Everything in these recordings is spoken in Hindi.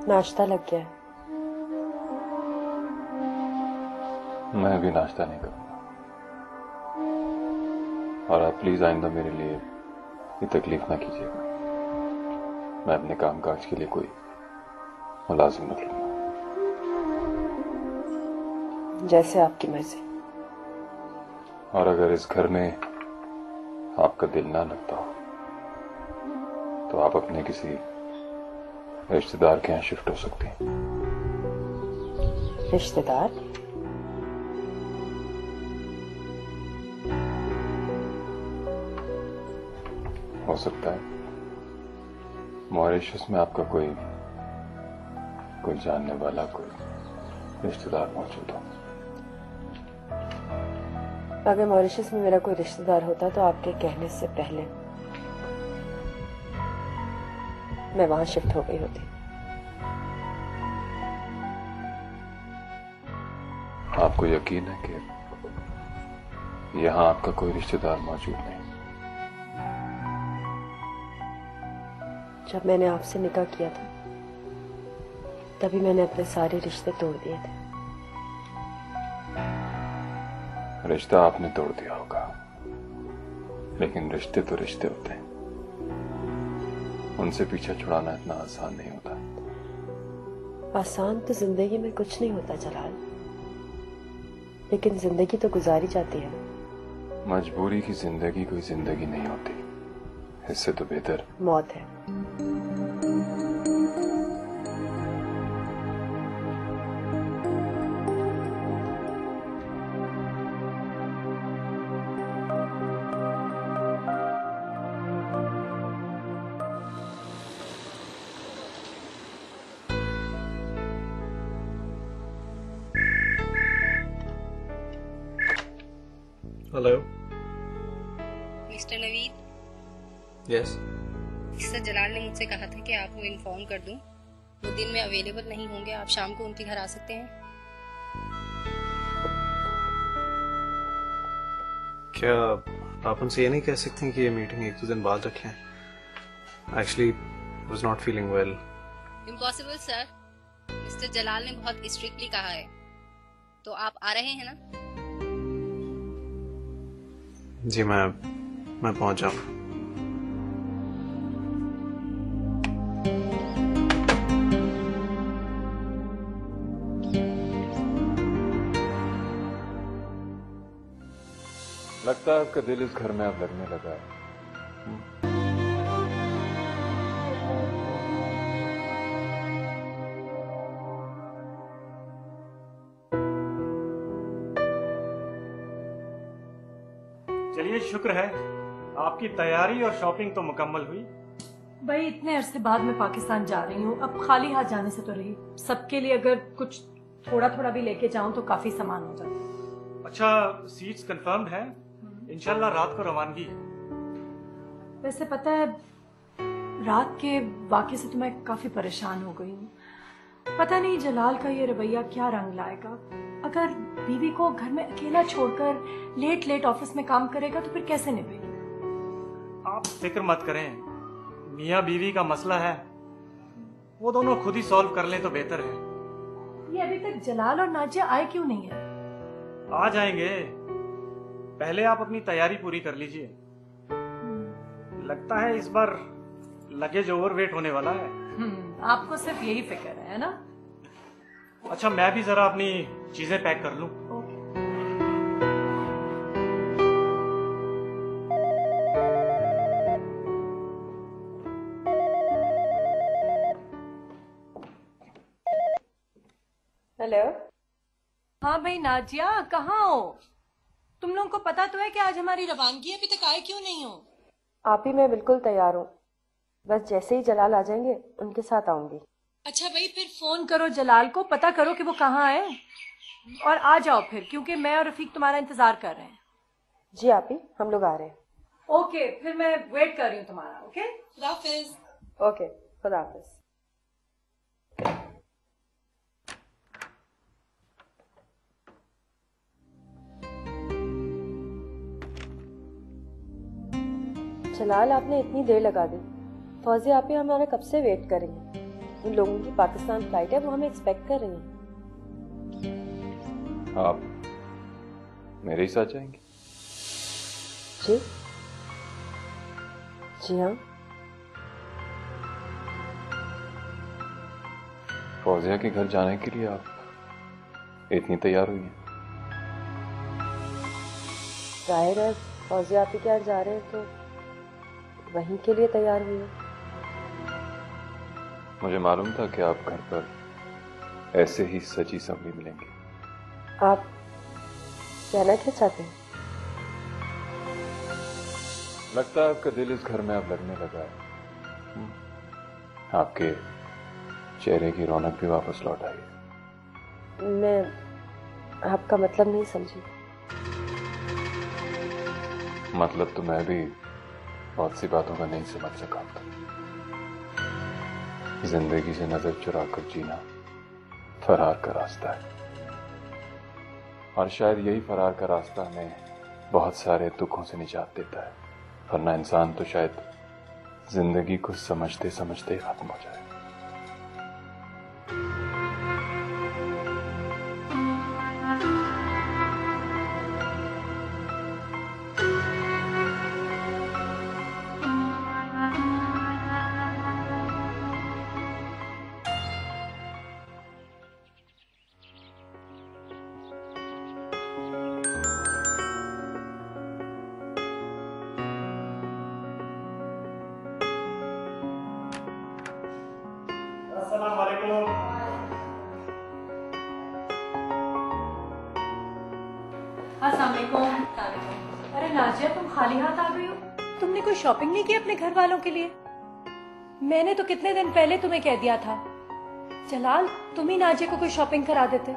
नाश्ता लग गया है। मैं अभी नाश्ता नहीं करूंगा। और आप प्लीज आइंदा मेरे लिए ये तकलीफ ना कीजिएगा। मैं अपने कामकाज के लिए कोई मुलाजिम न लूंगा। जैसे आपकी मर्जी। और अगर इस घर में आपका दिल ना लगता हो तो आप अपने किसी रिश्तेदार के यहाँ शिफ्ट हो सकते हैं। रिश्तेदार? हो सकता है मॉरिशस में आपका कोई जानने वाला कोई रिश्तेदार मौजूद हो। अगर मॉरिशस में मेरा कोई रिश्तेदार होता तो आपके कहने से पहले मैं वहां शिफ्ट हो गई होती। आपको यकीन है कि यहां आपका कोई रिश्तेदार मौजूद नहीं? जब मैंने आपसे निकाह किया था तभी मैंने अपने सारे रिश्ते तोड़ दिए थे। रिश्ता आपने तोड़ दिया होगा, लेकिन रिश्ते तो रिश्ते होते हैं। उनसे पीछा छुड़ाना इतना आसान नहीं होता। आसान तो जिंदगी में कुछ नहीं होता जलाल, लेकिन जिंदगी तो गुजारी जाती है। मजबूरी की जिंदगी कोई जिंदगी नहीं होती। इससे तो बेहतर मौत है। Hello mister Naveed. Yes. Sir Jalal ने मुझसे कहा था कि आपको इन्फॉर्म कर दूं। वो दिन में अवेलेबल नहीं होंगे, आप शाम को उनके घर आ सकते हैं। क्या आप उनसे ये नहीं कह सकते हैं कि ये मीटिंग एक दो दिन बाद रखें? Actually was not feeling well. Impossible sir, mister Jalal ने बहुत स्ट्रिक्टली कहा है। तो आप आ रहे हैं ना? जी मैं पहुंच जाऊँ। लगता है आपका दिल इस घर में अब लगने लगा है। चलिए, शुक्र है आपकी तैयारी और शॉपिंग तो मुकम्मल हुई। भाई इतने अरसे बाद मैं पाकिस्तान जा रही हूँ, अब खाली हाथ जाने से तो रही। सबके लिए अगर कुछ थोड़ा थोड़ा भी लेके जाऊं तो काफी सामान हो जाता। अच्छा, सीट्स कंफर्म्ड है? इंशाल्लाह रात को रवानगी है। वैसे पता है, रात के वाक़े से तो मैं काफी परेशान हो गई हूँ। पता नहीं जलाल का ये रवैया क्या रंग लाएगा। अगर बीवी को घर में अकेला छोड़कर लेट लेट ऑफिस में काम करेगा तो फिर कैसे निभेगी? आप फिक्र मत करें, मियाँ बीवी का मसला है, वो दोनों खुद ही सॉल्व कर लें तो बेहतर है। ये अभी तक जलाल और नाजिया आए क्यों नहीं है? आ जाएंगे, पहले आप अपनी तैयारी पूरी कर लीजिए। लगता है इस बार लगेज ओवरवेट होने वाला है। आपको सिर्फ यही फिक्र है ना? अच्छा, मैं भी जरा अपनी चीजें पैक कर लूं। हेलो। हाँ भाई नाजिया, कहाँ हो? तुम लोगों को पता तो है कि आज हमारी रवानगी, अभी तक आए क्यों नहीं हो? आप ही, मैं बिल्कुल तैयार हूँ। बस जैसे ही जलाल आ जाएंगे उनके साथ आऊंगी। अच्छा भाई, फिर फोन करो जलाल को, पता करो कि वो कहाँ है और आ जाओ फिर, क्योंकि मैं और रफीक तुम्हारा इंतजार कर रहे हैं। जी आप ही, हम लोग आ रहे हैं। ओके, फिर मैं वेट कर रही हूँ तुम्हारा। ओके, खुदा हाफिज। ओके, खुदा हाफिज। जलाल, आपने इतनी देर लगा दी। फौजी आप ही हमारा कब से वेट करेंगे। उन लोगों की पाकिस्तान फ्लाइट है, वो हमें एक्सपेक्ट कर रही हैं। आप मेरे ही साथ जाएंगे? जी जी हाँ। फौजिया के घर जाने के लिए आप इतनी तैयार हुई हैं? जाहिर है फौजिया आप ही के यहाँ जा रहे हैं तो वहीं के लिए तैयार हुई है। मुझे मालूम था कि आप घर पर ऐसे ही सजी संवरी मिलेंगे। आप कहना क्या चाहते हैं? लगता है आपका दिल इस घर में अब लगने लगा है। आपके चेहरे की रौनक भी वापस लौट आई है। मैं आपका मतलब नहीं समझी। मतलब तो मैं भी बहुत सी बातों का नहीं समझ सका था। जिंदगी से नजर चुरा कर जीना फरार का रास्ता है, और शायद यही फरार का रास्ता हमें बहुत सारे दुखों से निजात देता है, वरना इंसान तो शायद जिंदगी को समझते समझते ही खत्म हो जाए। अस्सलाम वालेकुम। अस्सलाम वालेकुम। अरे नाजिया, तुम खाली हाथ आ गई हो? तुमने कोई शॉपिंग नहीं की अपने घर वालों के लिए? मैंने तो कितने दिन पहले तुम्हें कह दिया था। जलाल, तुम ही नाजिया को कोई शॉपिंग करा देते।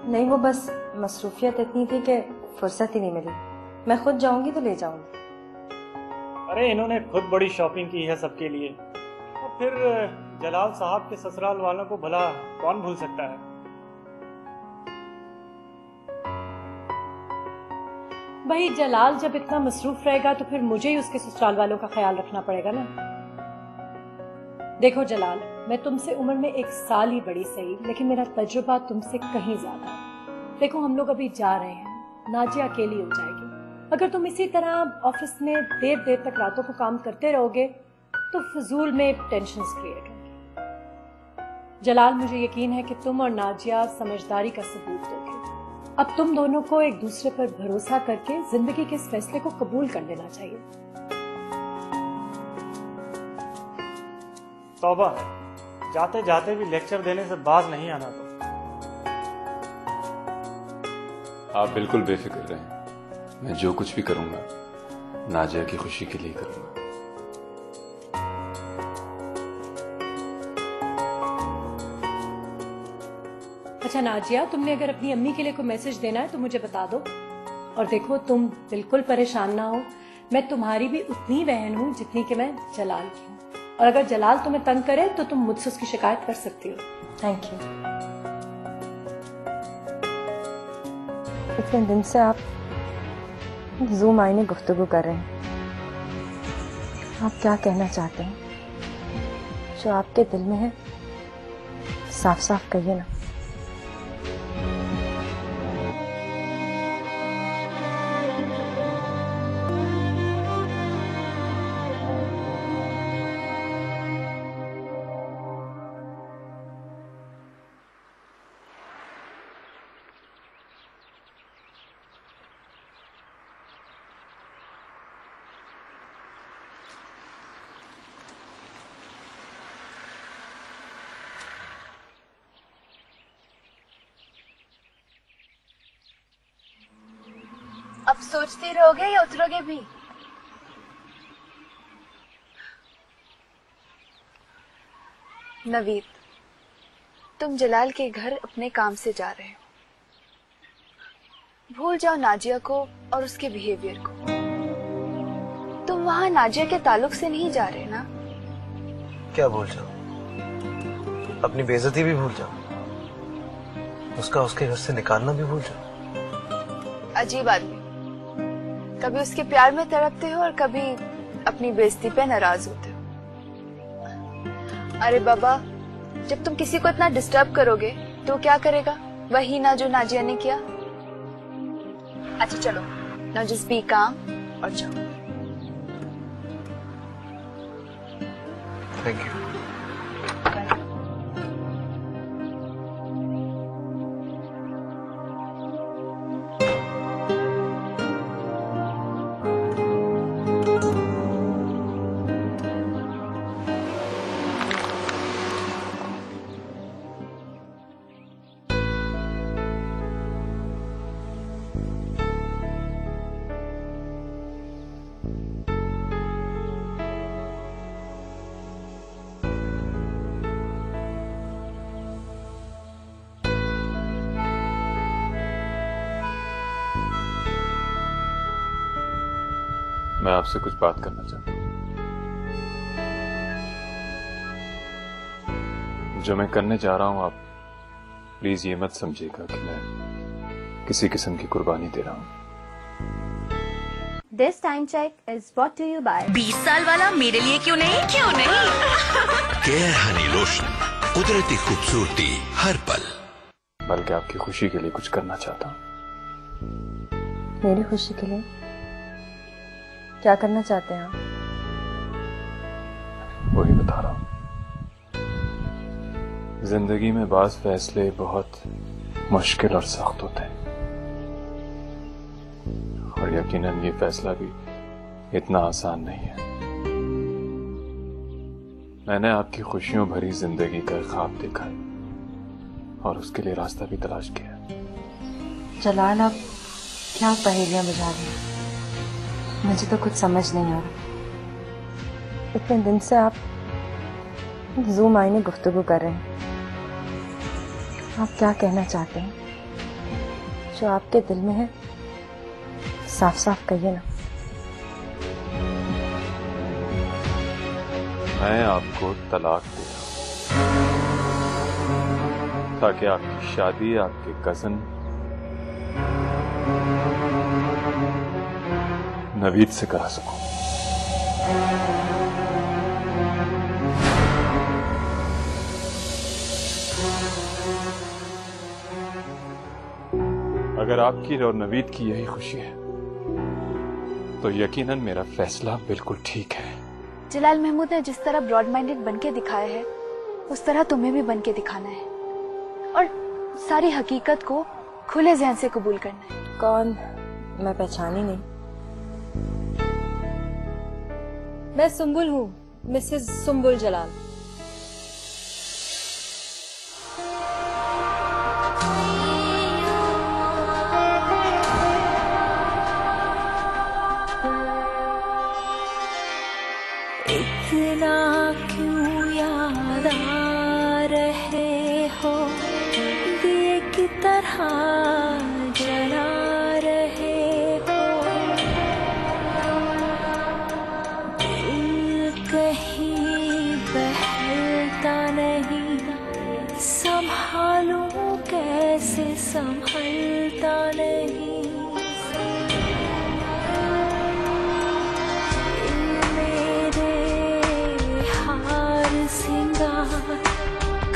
नहीं, वो बस मसरूफियत इतनी थी कि फुर्सत ही नहीं मिली। मैं खुद जाऊंगी तो ले जाऊंगी। अरे इन्होंने खुद बड़ी शॉपिंग की है सबके लिए, और फिर जलाल साहब के ससुराल वालों को भला कौन भूल सकता है। भाई जलाल जब इतना मसरूफ रहेगा तो फिर मुझे ही उसके ससुराल वालों का ख्याल रखना पड़ेगा ना। देखो जलाल, मैं तुमसे उम्र में 1 साल ही बड़ी सही, लेकिन मेरा तजुर्बा तुमसे कहीं ज्यादा है। देखो हम लोग अभी जा रहे हैं, नाजिया अकेली हो जाएगी। अगर तुम इसी तरह ऑफिस में देर देर तक रातों को काम करते रहोगे तो फजूल में टेंशन्स क्रिएट होंगी। जलाल, मुझे यकीन है कि तुम और नाजिया समझदारी का सबूत दोगे। अब तुम दोनों को एक दूसरे पर भरोसा करके जिंदगी के इस फैसले को कबूल कर लेना चाहिए। तौबा है, जाते जाते भी लेक्चर देने से बाज नहीं आना। तो आप बिल्कुल बेफिक्र रहें, मैं जो कुछ भी करूंगा नाजिया की खुशी के लिए करूंगा। अच्छा नाजिया, तुमने अगर अपनी अम्मी के लिए कोई मैसेज देना है तो मुझे बता दो। और देखो तुम बिल्कुल परेशान ना हो, मैं तुम्हारी भी उतनी बहन हूँ जितनी कि मैं जलाल की हूँ, और अगर जलाल तुम्हें तंग करे तो तुम मुझसे उसकी शिकायत कर सकती हो। Thank you. इतने दिन से आप जूम आई में गुफ्तगू कर रहे हैं। आप क्या कहना चाहते हैं? जो आपके दिल में है साफ साफ कहिए ना। अब सोचते रहोगे या उतरोगे भी? नवीद, तुम जलाल के घर अपने काम से जा रहे हो। भूल जाओ नाजिया को और उसके बिहेवियर को। तुम वहां नाजिया के ताल्लुक से नहीं जा रहे ना? क्या भूल जाओ? अपनी बेइज्जती भी भूल जाओ, उसका उसके घर से निकालना भी भूल जाओ। अजीब आदमी, कभी उसके प्यार में तड़पते हो और कभी अपनी बेइज्जती पे नाराज होते हो। अरे बाबा, जब तुम किसी को इतना डिस्टर्ब करोगे तो क्या करेगा? वही ना जो नाजिया ने किया। अच्छा चलो, नाउ जस्ट बी काम और जाओ। Thank you. मैं आपसे कुछ बात करना चाहता हूं। जो मैं करने जा रहा हूं, आप प्लीज ये मत समझिएगा कि मैं किसी किस्म की कुर्बानी दे रहा हूं। This time check is brought to you by 20 साल वाला मेरे लिए क्यों नहीं? केयर हनी लोशन, कुदरती खूबसूरती हर पल। बल्कि आपकी खुशी के लिए कुछ करना चाहता हूं। मेरी खुशी के लिए क्या करना चाहते हैं आप? वही बता रहा हूं। जिंदगी में बाज़ फैसले बहुत मुश्किल और सख्त होते हैं, और यकीनन ये फैसला भी इतना आसान नहीं है। मैंने आपकी खुशियों भरी जिंदगी का ख्वाब देखा है और उसके लिए रास्ता भी तलाश किया। जलाल, आप क्या पहेलियां बुझा रहे हैं? मुझे तो कुछ समझ नहीं आ रहा। इतने दिन से आप ज़ूम आईने गुफ्तगू कर रहे हैं। आप क्या कहना चाहते हैं? जो आपके दिल में है साफ साफ कहिए ना। मैं आपको तलाक दे रहा हूं ताकि आपकी शादी आपके कजन नवीद से करा सकूं। अगर आपकी और नवीद की यही खुशी है तो यकीनन मेरा फैसला बिल्कुल ठीक है। जलाल महमूद ने जिस तरह ब्रॉड माइंडेड बनके दिखाया है, उस तरह तुम्हें भी बनके दिखाना है और सारी हकीकत को खुले जहन से कबूल करना है। कौन? मैं पहचानी नहीं। मैं सुंबुल हूँ, मिसेस सुंबुल जलाल। इतना क्यों याद आ रहे हो, दिए की तरह जला रहे हो, दिल कहीं बहलता नहीं, संभालूं कैसे संभलता नहीं।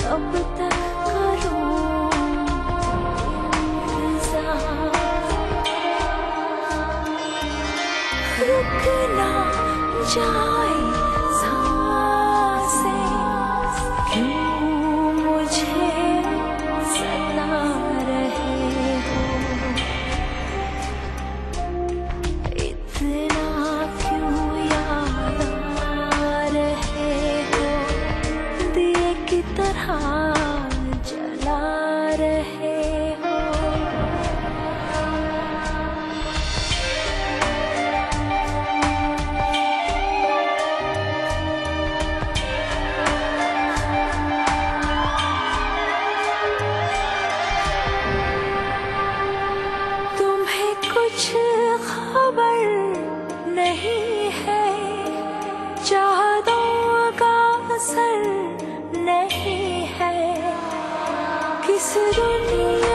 कब तक करूं इंतज़ार, रुक ना जाए सांसें, क्यों मुझे सता रहे हो, इतना क्यों याद आ रहे हो, दिए की तरह जला रहे हो। तुम्हें कुछ खबर नहीं है, चाहतों का असर नहीं है, किस दुनिया